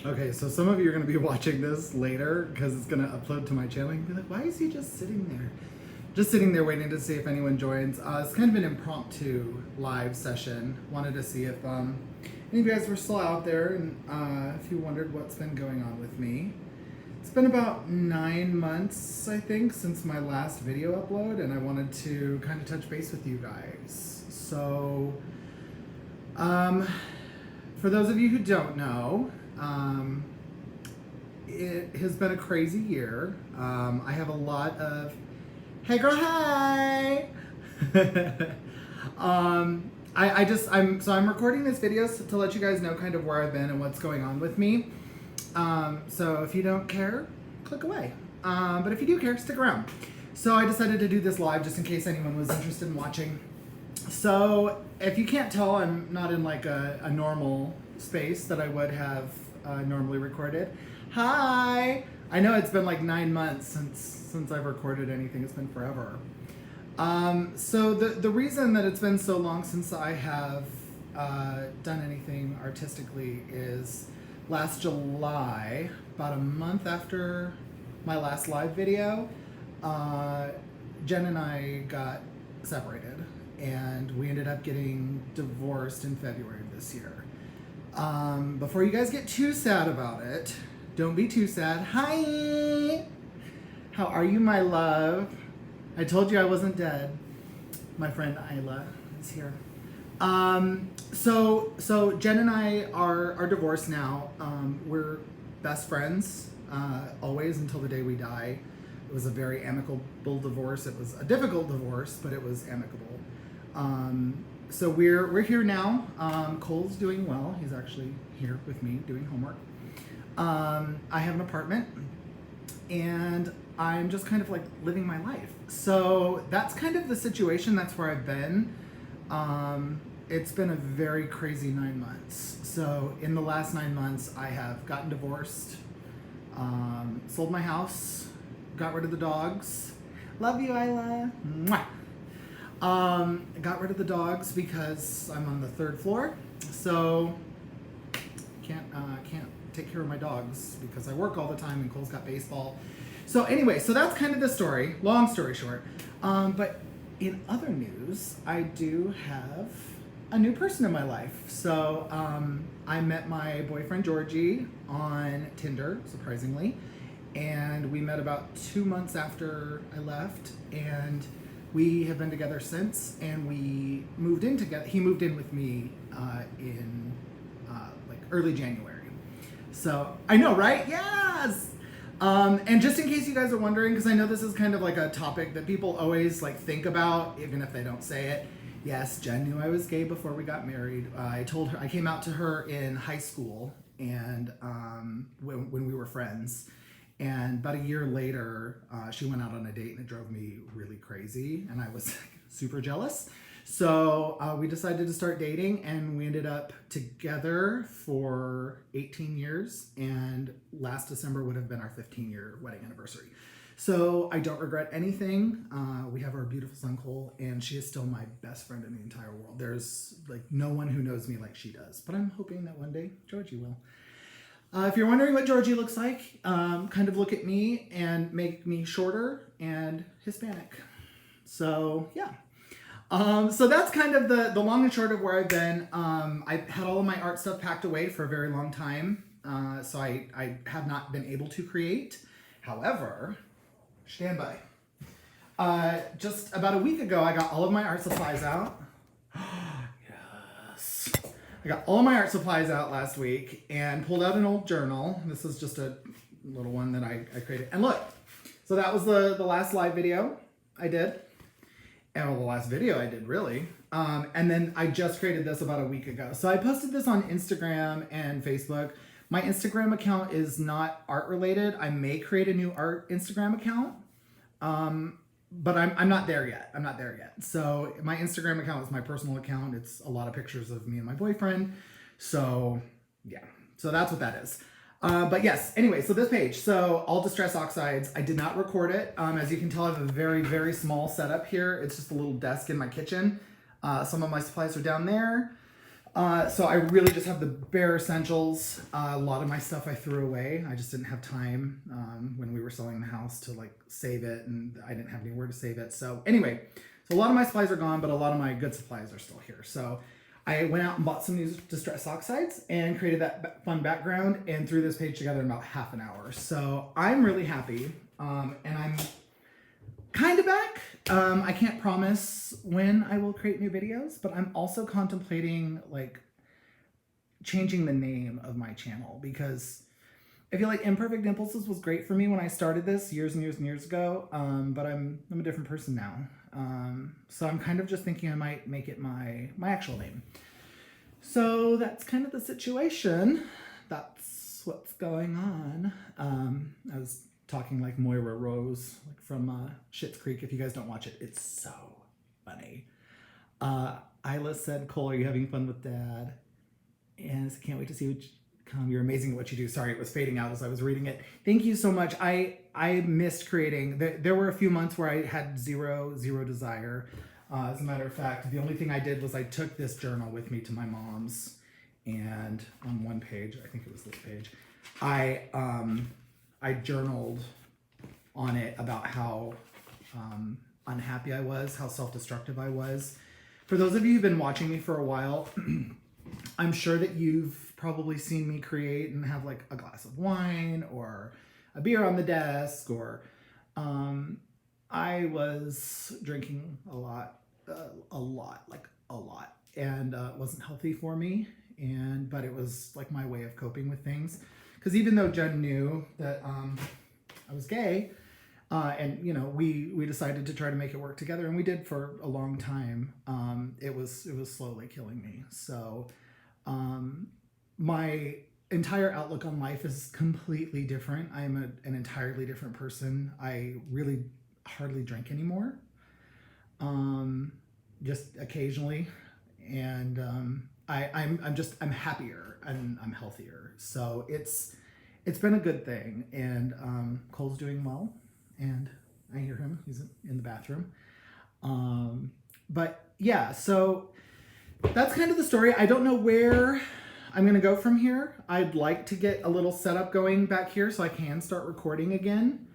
Okay, so some of you are going to be watching this later because it's going to upload to my channel. You'll be like, why is he just sitting there? Just sitting there waiting to see if anyone joins. It's kind of an impromptu live session. Wanted to see if any of you guys were still out there and if you wondered what's been going on with me. It's been about 9 months, I think, since my last video upload, and I wanted to kind of touch base with you guys. So, for those of you who don't know, it has been a crazy year. I have a lot of, hey girl, hey! I'm recording this video to let you guys know kind of where I've been and what's going on with me. So if you don't care, click away. But if you do care, stick around. So I decided to do this live just in case anyone was interested in watching. So if you can't tell, I'm not in like a normal space that I would have normally recorded. Hi! I know it's been like 9 months since I've recorded anything. It's been forever. So the reason that it's been so long since I have done anything artistically is last July, about a month after my last live video, Jen and I got separated, and we ended up getting divorced in February of this year. Before you guys get too sad about it, don't be too sad. Hi! How are you, my love? I told you I wasn't dead. My friend Isla is here. So Jen and I are divorced now. We're best friends, always until the day we die. It was a very amicable divorce. It was a difficult divorce, but it was amicable. So we're here now. Cole's doing well. He's actually here with me doing homework. I have an apartment, and I'm just kind of like living my life. So that's kind of the situation. That's where I've been. It's been a very crazy 9 months. So in the last 9 months, I have gotten divorced, sold my house, got rid of the dogs. Love you, Isla. Mwah. Got rid of the dogs because I'm on the 3rd floor. So can't take care of my dogs because I work all the time and Cole's got baseball. So anyway, so that's kind of the story, long story short. But in other news, I do have a new person in my life. So I met my boyfriend Georgie on Tinder, surprisingly. And we met about 2 months after I left, and we have been together since, and we moved in together. He moved in with me in like early January. So I know, right? Yes! And just in case you guys are wondering, because I know this is kind of like a topic that people always like think about, even if they don't say it. Yes, Jen knew I was gay before we got married. I told her, I came out to her in high school, and when we were friends. And about a year later, she went out on a date, and it drove me really crazy, and I was super jealous. So we decided to start dating, and we ended up together for 18 years, and last December would have been our 15-year wedding anniversary. So I don't regret anything. We have our beautiful son Cole, and she is still my best friend in the entire world. There's like no one who knows me like she does, but I'm hoping that one day Georgie will. If you're wondering what Georgie looks like, kind of look at me and make me shorter and Hispanic. So yeah. So that's kind of the long and short of where I've been. I've had all of my art stuff packed away for a very long time. So I have not been able to create. However, stand by. Just about a week ago, I got all of my art supplies out. Yes. I got all of my art supplies out last week and pulled out an old journal. This is just a little one that I created. And look, so that was the last live video I did. And the last video I did, really. And then I just created this about a week ago. So I posted this on Instagram and Facebook. My Instagram account is not art related. I may create a new art Instagram account. But I'm not there yet. I'm not there yet. So my Instagram account is my personal account. It's a lot of pictures of me and my boyfriend. So yeah, so that's what that is. But yes, anyway, so this page, so all Distress Oxides, I did not record it. As you can tell, I have a very, very small setup here. It's just a little desk in my kitchen. Some of my supplies are down there. So I really just have the bare essentials. A lot of my stuff I threw away. I just didn't have time when we were selling the house to like save it, and I didn't have anywhere to save it. So anyway, so a lot of my supplies are gone, but a lot of my good supplies are still here. So I went out and bought some new distress oxides and created that fun background and threw this page together in about half an hour. So I'm really happy, and I'm kind of back. I can't promise when I will create new videos, but I'm also contemplating like changing the name of my channel, because I feel like Imperfect Impulses was great for me when I started this years and years and years ago, but I'm a different person now. So I'm kind of just thinking I might make it my actual name. So that's kind of the situation. That's what's going on. I was talking like Moira Rose, like from Schitt's Creek. If you guys don't watch it, it's so funny. Isla said, "Cole, are you having fun with Dad?" And I said, "Can't wait to see what come. You're amazing at what you do." Sorry, it was fading out as I was reading it. Thank you so much. I missed creating. There were a few months where I had zero desire. As a matter of fact, the only thing I did was I took this journal with me to my mom's, and on one page, I think it was this page, I journaled on it about how unhappy I was, how self-destructive I was. For those of you who've been watching me for a while, I'm sure that you've probably seen me create and have like a glass of wine or a beer on the desk, or I was drinking a lot, and it wasn't healthy for me, but it was like my way of coping with things. Because even though Jen knew that I was gay, and you know, we decided to try to make it work together, and we did for a long time. It was slowly killing me. So my entire outlook on life is completely different. I am an entirely different person. I really hardly drink anymore, just occasionally, and I'm happier and I'm healthier. So it's been a good thing, and Cole's doing well, and I hear him. He's in the bathroom. But yeah, so that's kind of the story. I don't know where I'm going to go from here. I'd like to get a little setup going back here so I can start recording again.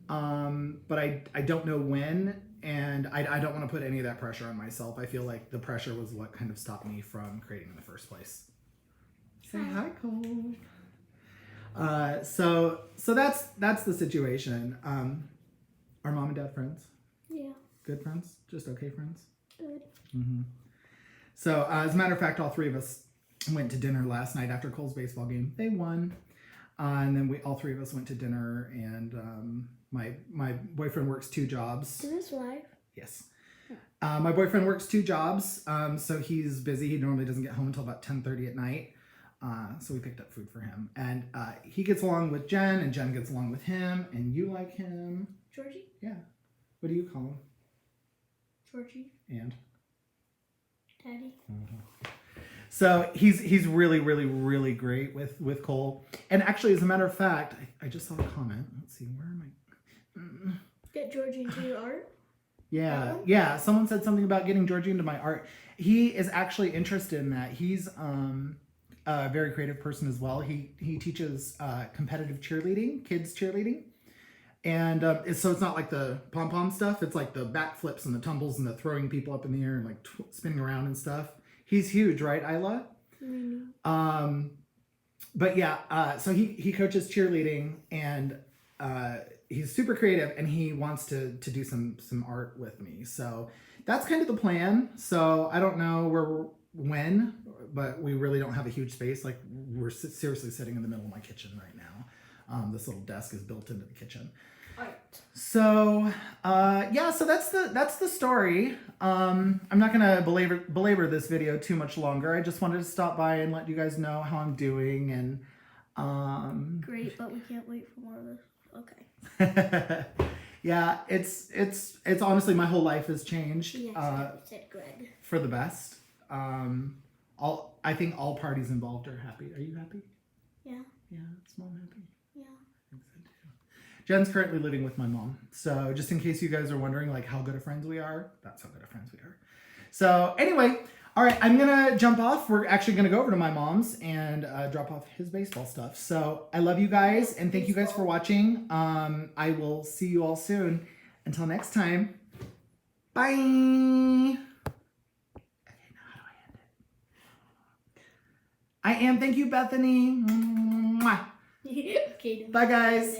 But I don't know when, and I don't want to put any of that pressure on myself. I feel like the pressure was what kind of stopped me from creating in the first place. Say hi, Cole. So that's the situation. Are mom and dad friends? Yeah. Good friends? Just okay friends? Good. Mm-hmm. So as a matter of fact, all three of us went to dinner last night after Cole's baseball game. They won. And then all three of us went to dinner, and my boyfriend works 2 jobs. Is this live? Yes. My boyfriend works 2 jobs, so he's busy. He normally doesn't get home until about 10:30 at night. So we picked up food for him, and he gets along with Jen, and Jen gets along with him, and you like him. Georgie? Yeah. What do you call him? Georgie. And? Daddy. Mm-hmm. So he's really, really, really great with Cole. And actually, as a matter of fact, I just saw a comment. Let's see, where am I? Get Georgie into your art? Yeah. Someone said something about getting Georgie into my art. He is actually interested in that. He's a very creative person as well. He teaches competitive cheerleading, kids cheerleading. And so it's not like the pom-pom stuff. It's like the backflips and the tumbles and the throwing people up in the air and like spinning around and stuff. He's huge, right, Isla? Mm-hmm. But yeah, so he coaches cheerleading, and he's super creative, and he wants to do some art with me. So that's kind of the plan. So I don't know when, but we really don't have a huge space. Like, we're seriously sitting in the middle of my kitchen right now. This little desk is built into the kitchen. Art. So yeah, so that's the story. I'm not gonna belabor this video too much longer. I just wanted to stop by and let you guys know how I'm doing, and Great, but we can't wait for more of this. Okay. yeah, it's honestly, my whole life has changed Yes, said Greg. for the best. I think all parties involved are happy. Are you happy? Yeah. Yeah, is mom happy? Yeah. I think so too. Jen's currently living with my mom. So just in case you guys are wondering like how good of friends we are, that's how good of friends we are. So anyway, All right, I'm gonna jump off. We're actually gonna go over to my mom's and drop off his baseball stuff. So I love you guys and thank you guys for watching. I will see you all soon. Until next time, bye. Okay, now how do I end it? I am. Thank you, Bethany. Mwah. Okay. Bye, guys.